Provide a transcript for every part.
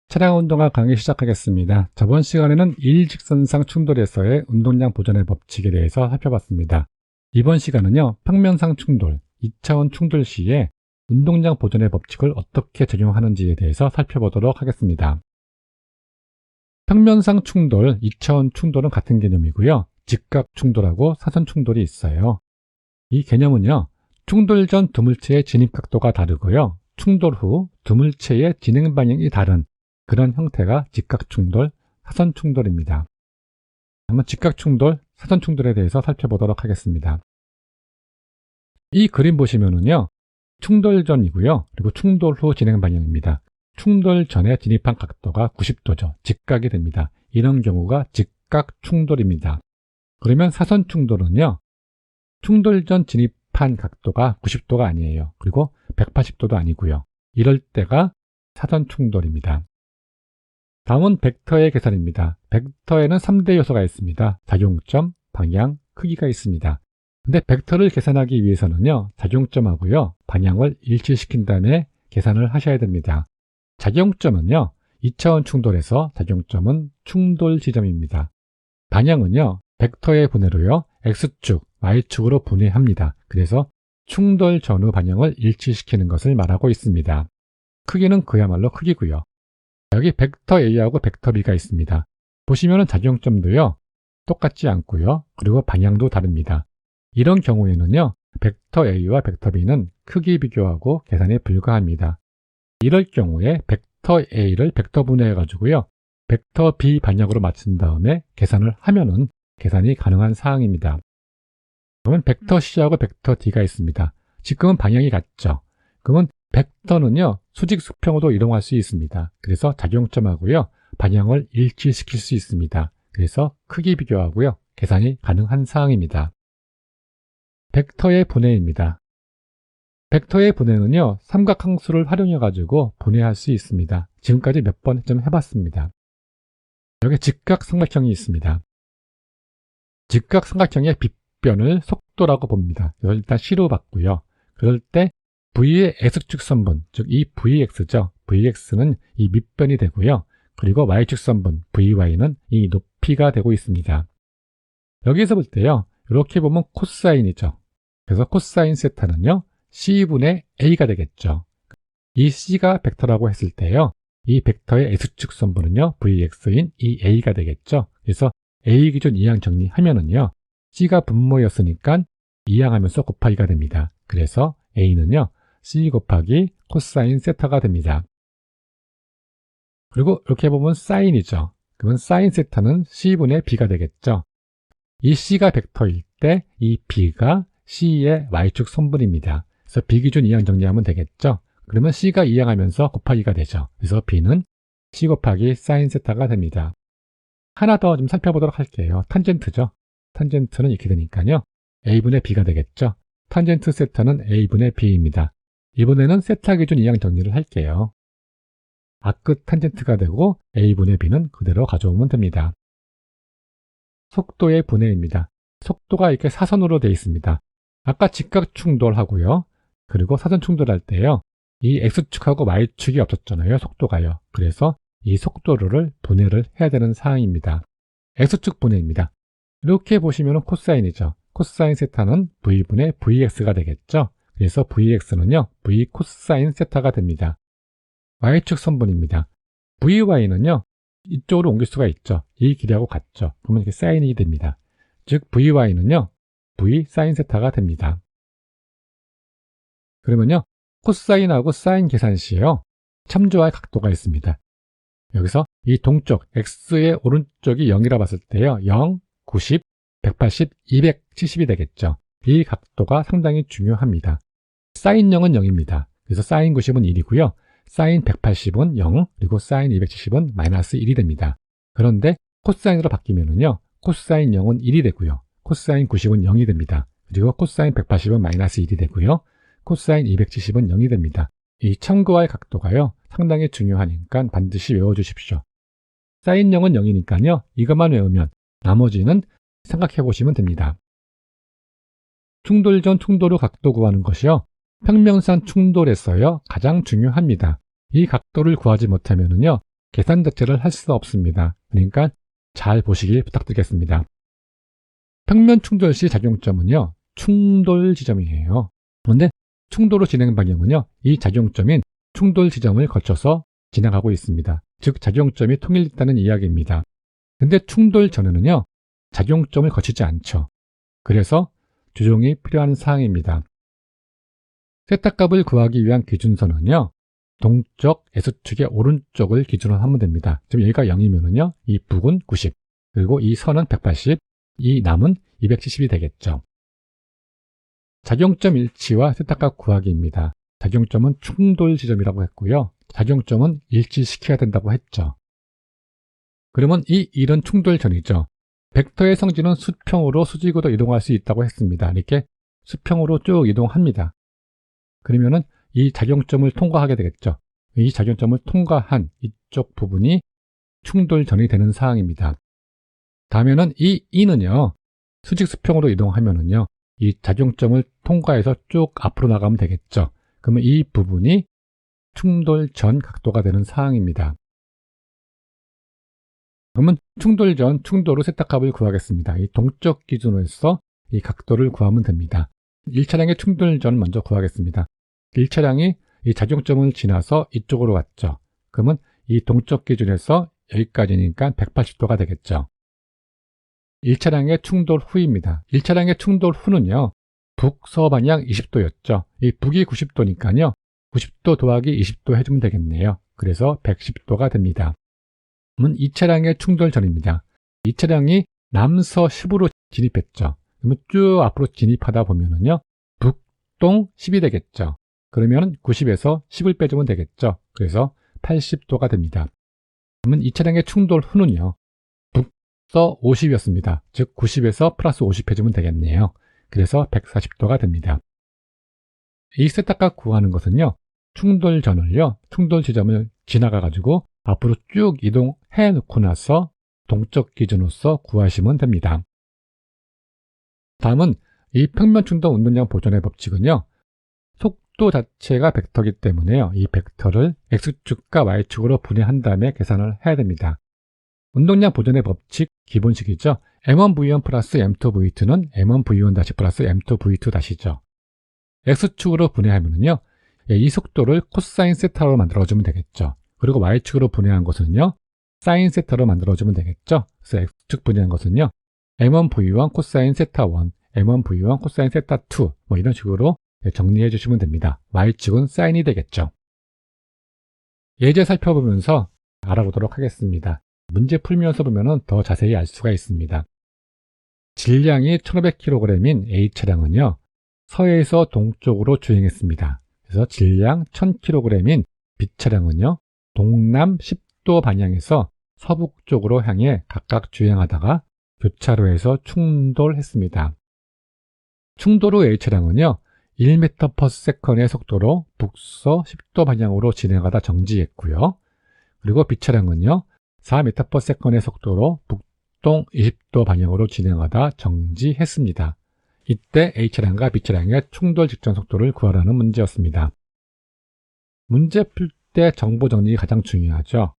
차량 운동화 강의 시작하겠습니다. 저번 시간에는 일직선상 충돌에서의 운동량 보존의 법칙에 대해서 살펴봤습니다. 이번 시간은요, 평면상 충돌, 2차원 충돌 시에 운동량 보존의 법칙을 어떻게 적용하는지에 대해서 살펴보도록 하겠습니다. 평면상 충돌, 2차원 충돌은 같은 개념이고요. 직각 충돌하고 사선 충돌이 있어요. 이 개념은요, 충돌 전 두물체의 진입 각도가 다르고요. 충돌 후 두물체의 진행 방향이 다른 그런 형태가 직각충돌, 사선충돌입니다. 한번 직각충돌, 사선충돌에 대해서 살펴보도록 하겠습니다. 이 그림 보시면은요, 충돌 전이고요. 그리고 충돌 후 진행 방향입니다. 충돌 전에 진입한 각도가 90도죠. 직각이 됩니다. 이런 경우가 직각충돌입니다. 그러면 사선충돌은요, 충돌 전 진입한 각도가 90도가 아니에요. 그리고 180도도 아니고요. 이럴 때가 사선충돌입니다. 다음은 벡터의 계산입니다. 벡터에는 3대 요소가 있습니다. 작용점, 방향, 크기가 있습니다. 근데 벡터를 계산하기 위해서는요, 작용점하고요, 방향을 일치시킨 다음에 계산을 하셔야 됩니다. 작용점은요, 2차원 충돌에서 작용점은 충돌 지점입니다. 방향은요, 벡터의 분해로요, X축, Y축으로 분해합니다. 그래서 충돌 전후 방향을 일치시키는 것을 말하고 있습니다. 크기는 그야말로 크기고요. 여기 벡터 A하고 벡터 B가 있습니다. 보시면은 작용점도요, 똑같지 않고요. 그리고 방향도 다릅니다. 이런 경우에는요, 벡터 A와 벡터 B는 크기 비교하고 계산이 불가합니다. 이럴 경우에 벡터 A를 벡터 분해해 가지고요, 벡터 B 방향으로 맞춘 다음에 계산을 하면은 계산이 가능한 사항입니다. 그러면 벡터 C하고 벡터 D가 있습니다. 지금은 방향이 같죠. 그러면 벡터는요, 수직 수평으로 이동할 수 있습니다. 그래서 작용점하고요, 방향을 일치시킬 수 있습니다. 그래서 크기 비교하고요, 계산이 가능한 사항입니다. 벡터의 분해입니다. 벡터의 분해는요, 삼각함수를 활용해 가지고 분해할 수 있습니다. 지금까지 몇 번 좀 해봤습니다. 여기 직각삼각형이 있습니다. 직각삼각형의 빗변을 속도라고 봅니다. 이걸 일단 C로 봤고요. 그럴 때 V의 X축선분, 즉 이 VX죠. VX는 이 밑변이 되고요. 그리고 Y축선분, VY는 이 높이가 되고 있습니다. 여기서 볼 때요, 이렇게 보면 코사인이죠. 그래서 코사인 세타는요, C분의 A가 되겠죠. 이 C가 벡터라고 했을 때요, 이 벡터의 X축선분은요, VX인 이 A가 되겠죠. 그래서 A 기준 이항 정리하면은요, C가 분모였으니까 이항하면서 곱하기가 됩니다. 그래서 A는요, C 곱하기 코사인 세타가 됩니다. 그리고 이렇게 보면 사인이죠. 그러면 사인 세타는 C분의 B가 되겠죠. 이 C가 벡터일 때 이 B가 C의 Y축 선분입니다. 그래서 B 기준 이항 정리하면 되겠죠. 그러면 C가 이항하면서 곱하기가 되죠. 그래서 B는 C 곱하기 사인 세타가 됩니다. 하나 더 좀 살펴보도록 할게요. 탄젠트죠. 탄젠트는 이렇게 되니까요, A분의 B가 되겠죠. 탄젠트 세타는 A분의 B입니다. 이번에는 세타 기준 이항 정리를 할게요. 앞끝 탄젠트가 되고 A분의 B는 그대로 가져오면 됩니다. 속도의 분해입니다. 속도가 이렇게 사선으로 되어 있습니다. 아까 직각 충돌하고요, 그리고 사선 충돌할 때요, 이 X축하고 Y축이 없었잖아요. 속도가요. 그래서 이 속도를 분해를 해야 되는 사항입니다. X축 분해입니다. 이렇게 보시면 코사인이죠. 코사인 세타는 V분의 VX가 되겠죠. 그래서 VX는요, V 코사인 세타가 됩니다. Y축 선분입니다. VY는요, 이쪽으로 옮길 수가 있죠. 이 길이하고 같죠. 그러면 이렇게 사인이 됩니다. 즉 VY는요, V 사인 세타가 됩니다. 그러면요, 코사인하고 사인 계산 시에요, 참조할 각도가 있습니다. 여기서 이 동쪽 X의 오른쪽이 0이라 봤을 때요, 0, 90, 180, 270이 되겠죠. 이 각도가 상당히 중요합니다. 사인 0은 0입니다. 그래서 사인 90은 1이고요. 사인 180은 0, 그리고 사인 270은 마이너스 1이 됩니다. 그런데 코사인으로 바뀌면은요, 코사인 0은 1이 되고요. 코사인 90은 0이 됩니다. 그리고 코사인 180은 마이너스 1이 되고요. 코사인 270은 0이 됩니다. 이 참고할 각도가요, 상당히 중요하니까 반드시 외워주십시오. 사인 0은 0이니까요, 이것만 외우면 나머지는 생각해 보시면 됩니다. 충돌 전 충돌 후 각도 구하는 것이요, 평면상 충돌에서요, 가장 중요합니다. 이 각도를 구하지 못하면은요, 계산 자체를 할 수 없습니다. 그러니까 잘 보시길 부탁드리겠습니다. 평면 충돌 시 작용점은요, 충돌 지점이에요. 그런데 충돌의 진행 방향은요, 이 작용점인 충돌 지점을 거쳐서 진행하고 있습니다. 즉 작용점이 통일됐다는 이야기입니다. 근데 충돌 전에는요, 작용점을 거치지 않죠. 그래서 조정이 필요한 사항입니다. 세타값을 구하기 위한 기준선은요, 동쪽 S축의 오른쪽을 기준으로 하면 됩니다. 지금 여기가 0이면은요, 이 북은 90, 그리고 이 선은 180, 이 남은 270이 되겠죠. 작용점 일치와 세타값 구하기입니다. 작용점은 충돌 지점이라고 했고요. 작용점은 일치시켜야 된다고 했죠. 그러면 이 1은 충돌전이죠. 벡터의 성질은 수평으로 수직으로 이동할 수 있다고 했습니다. 이렇게 수평으로 쭉 이동합니다. 그러면은 이 작용점을 통과하게 되겠죠. 이 작용점을 통과한 이쪽 부분이 충돌전이 되는 사항입니다. 다음에는 이 2는요, 수직 수평으로 이동하면은요, 이 작용점을 통과해서 쭉 앞으로 나가면 되겠죠. 그러면 이 부분이 충돌전 각도가 되는 사항입니다. 그러면 충돌전 충돌 후 세타값을 구하겠습니다. 이 동쪽 기준으로 해서 이 각도를 구하면 됩니다. 1차량의 충돌전 먼저 구하겠습니다. 1차량이 이 작용점을 지나서 이쪽으로 왔죠. 그러면 이 동쪽 기준에서 여기까지니까 180도가 되겠죠. 1차량의 충돌 후입니다. 1차량의 충돌 후는요, 북서 방향 20도였죠. 이 북이 90도니까요, 90도 더하기 20도 해주면 되겠네요. 그래서 110도가 됩니다. 그러면 2차량의 충돌 전입니다. 2차량이 남서 10으로 진입했죠. 그러면 쭉 앞으로 진입하다 보면은요, 북동 10이 되겠죠. 그러면 90에서 10을 빼주면 되겠죠. 그래서 80도가 됩니다. 그러면 2차량의 충돌 후는요, 북서 50이었습니다. 즉 90에서 플러스 50 해주면 되겠네요. 그래서 140도가 됩니다. 이 세타값 구하는 것은요, 충돌 전을요, 충돌 지점을 지나가 가지고 앞으로 쭉 이동해 놓고 나서 동쪽 기준으로서 구하시면 됩니다. 다음은 이 평면 충돌 운동량 보존의 법칙은요, 속도 자체가 벡터이기 때문에요, 이 벡터를 X축과 Y축으로 분해한 다음에 계산을 해야 됩니다. 운동량 보존의 법칙 기본식이죠. M1V1 플러스 M2V2는 M1V1 플러스 M2V2죠. X축으로 분해하면요, 이 속도를 코사인 세타로 만들어주면 되겠죠. 그리고 Y축으로 분해한 것은요, 사인 세타로 만들어주면 되겠죠. 그래서 X축 분해한 것은요, M1V1 코사인 세타 1, M1V1 코사인 세타 2, 뭐 이런 식으로 정리해 주시면 됩니다. Y축은 사인이 되겠죠. 예제 살펴보면서 알아보도록 하겠습니다. 문제 풀면서 보면 더 자세히 알 수가 있습니다. 질량이 1500kg인 A차량은요, 서에서 동쪽으로 주행했습니다. 그래서 질량 1000kg인 B차량은요, 동남 10도 방향에서 서북쪽으로 향해 각각 주행하다가 교차로에서 충돌했습니다. 충돌 후 A차량은요, 1m/s의 속도로 북서 10도 방향으로 진행하다 정지했고요. 그리고 B차량은요, 4m/s의 속도로 북동 20도 방향으로 진행하다 정지했습니다. 이때 A차량과 B차량의 충돌 직전 속도를 구하라는 문제였습니다. 문제 풀 때 정보 정리가 가장 중요하죠.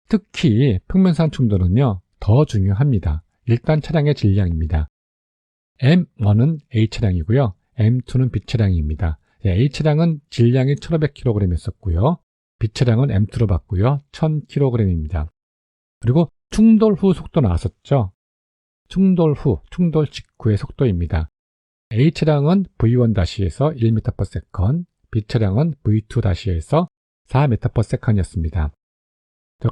특히 평면상 충돌은요, 더 중요합니다. 일단 차량의 질량입니다. M1은 A차량이고요. M2는 B차량입니다. A차량은 질량이 1500kg이었고요. B차량은 M2로 봤고요. 1000kg입니다. 그리고 충돌 후 속도 나왔었죠. 충돌 후, 충돌 직후의 속도입니다. A차량은 V1-에서 1m/s, B차량은 V2-에서 4m/s이었습니다.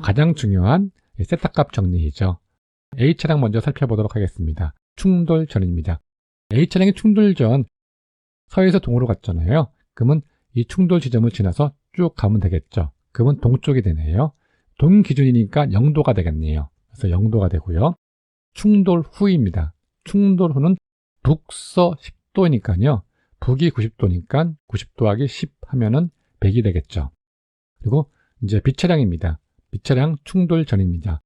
가장 중요한 세타값 정리이죠. A차량 먼저 살펴보도록 하겠습니다. 충돌 전입니다. A차량이 충돌 전 서에서 동으로 갔잖아요. 그러면 이 충돌 지점을 지나서 쭉 가면 되겠죠. 그러면 동쪽이 되네요. 동 기준이니까 0도가 되겠네요. 그래서 0도가 되고요. 충돌 후입니다. 충돌 후는 북서 10도니까요. 북이 90도니까 90 더하기 10 하면은 100이 되겠죠. 그리고 이제 B차량입니다. B차량 충돌 전입니다.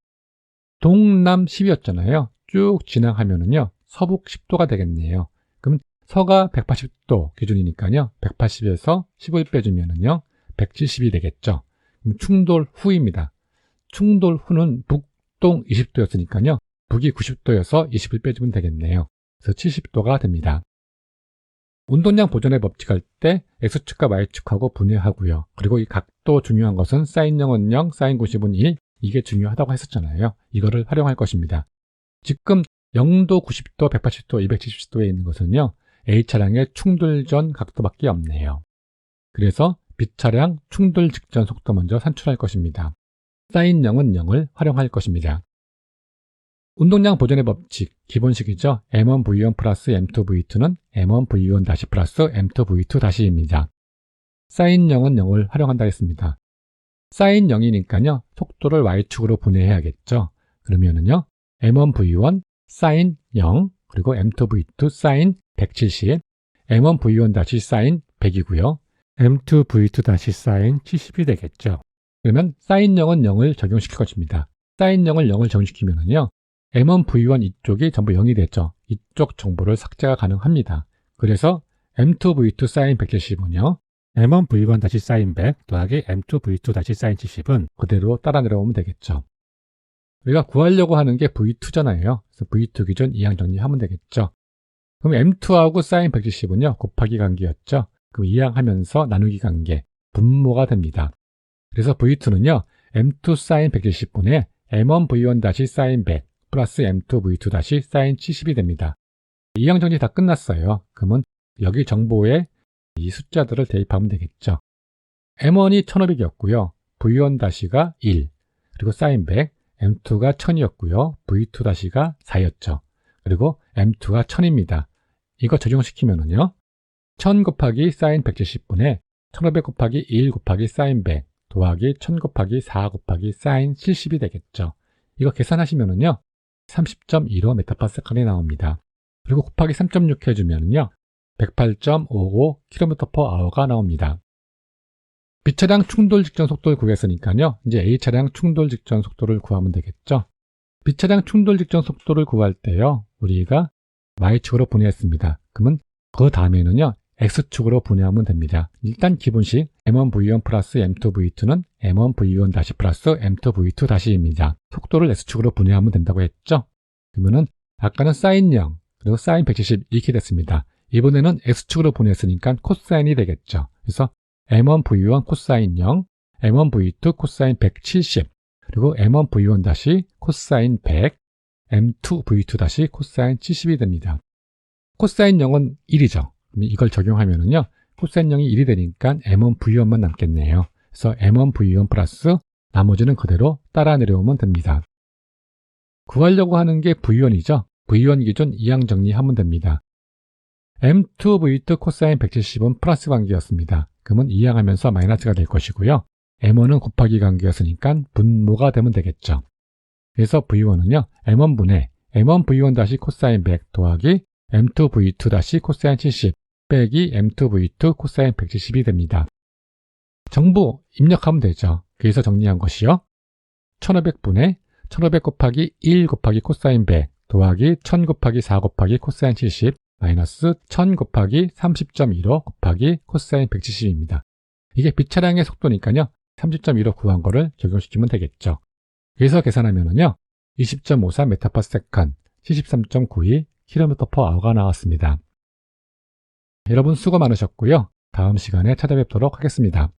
동남 10이었잖아요. 쭉 진행하면은요, 서북 10도가 되겠네요. 그럼 서가 180도 기준이니까요. 180에서 10을 빼주면은요, 170이 되겠죠. 그럼 충돌 후입니다. 충돌 후는 북동 20도였으니까요. 북이 90도여서 20을 빼주면 되겠네요. 그래서 70도가 됩니다. 운동량 보존의 법칙 할 때 X축과 Y축하고 분해하고요. 그리고 이 각도 중요한 것은 sin 0은 0, sin 90은 1 이게 중요하다고 했었잖아요. 이거를 활용할 것입니다. 지금 0도, 90도, 180도, 270도에 있는 것은요. A차량의 충돌 전 각도밖에 없네요. 그래서 B차량 충돌 직전 속도 먼저 산출할 것입니다. sin 0은 0을 활용할 것입니다. 운동량 보존의 법칙, 기본식이죠. M1V1 플러스 M2V2는 M1V1 다시 플러스 M2V2 다시입니다. sin 0은 0을 활용한다 했습니다. sin 0이니까요. 속도를 Y축으로 분해해야겠죠. 그러면은요. M1V1 sin 0 그리고 M2V2 sin 170 M1V1 다시 sin 100이고요. M2V2 다시 sin 70이 되겠죠. 그러면 sin 0은 0을 적용시킬 것입니다. sin 0을 0을 적용시키면은요. M1V1 이쪽이 전부 0이 됐죠. 이쪽 정보를 삭제가 가능합니다. 그래서 M2V2 sin 170은요. M1V1 다시 sin 100 더하기 M2V2 다시 sin 70은 그대로 따라 내려오면 되겠죠. 우리가 구하려고 하는 게 V2잖아요. 그래서 V2 기준 이항 정리하면 되겠죠. 그럼 M2하고 sin 170은요. 곱하기 관계였죠. 그럼 이항하면서 나누기 관계, 분모가 됩니다. 그래서 V2는요. M2 sin 170분의 M1V1 다시 sin 100 플러스 M2V2 다시 sin 70이 됩니다. 이항 정리 다 끝났어요. 그러면 여기 정보에 이 숫자들을 대입하면 되겠죠. M1이 1500이었고요. V1-가 1, 그리고 sin 100, M2가 1000이었고요. V2-가 4였죠. 그리고 M2가 1000입니다. 이거 적용시키면은요. 1000 곱하기 sin 170분의 1500 곱하기 1 곱하기 sin 100 더하기 1000 곱하기 4 곱하기 sin 70이 되겠죠. 이거 계산하시면은요. 30.15 메타파스칼이 나옵니다. 그리고 곱하기 3.6 해주면요. 108.55 km/h가 나옵니다. B차량 충돌 직전 속도를 구했으니까요. 이제 A차량 충돌 직전 속도를 구하면 되겠죠. B차량 충돌 직전 속도를 구할 때요. 우리가 Y축으로 분해했습니다. 그러면 그 다음에는요. X축으로 분해하면 됩니다. 일단 기본식 M1V1 플러스 M2V2는 M1V1 다시 플러스 M2V2 다시입니다. 속도를 X축으로 분해하면 된다고 했죠. 그러면은 아까는 sin 0 그리고 sin 170 이렇게 됐습니다. 이번에는 X축으로 분해했으니까 코사인이 되겠죠. 그래서 M1V1 코사인 0, M1V2 코사인 170, 그리고 M1V1 다시 코사인 100, M2V2 다시 코사인 70이 됩니다. 코사인 0은 1이죠. 이걸 적용하면은요, 코사인 0이 1이 되니까 M1V1만 남겠네요. 그래서 M1V1 플러스 나머지는 그대로 따라 내려오면 됩니다. 구하려고 하는 게 V1이죠. V1 기준 이항 정리하면 됩니다. M2V2 코사인 170은 플러스 관계였습니다. 그러면 이항하면서 마이너스가 될 것이고요. M1은 곱하기 관계였으니까 분모가 되면 되겠죠. 그래서 V1은요. M1분의 M1V1 다시 코사인 100 더하기 M2V2 다시 코사인 70 빼기 M2V2 코사인 170이 됩니다. 정보 입력하면 되죠. 그래서 정리한 것이요. 1500분의 1500 곱하기 1 곱하기 코사인 100 더하기 1000 곱하기 4 곱하기 코사인 70 마이너스 1000 곱하기 30.15 곱하기 코사인 170입니다. 이게 B차량의 속도니까요. 30.15 구한 거를 적용시키면 되겠죠. 그래서 계산하면은요. 20.54 메타파스칼 73.92 km/h가 나왔습니다. 여러분 수고 많으셨고요. 다음 시간에 찾아뵙도록 하겠습니다.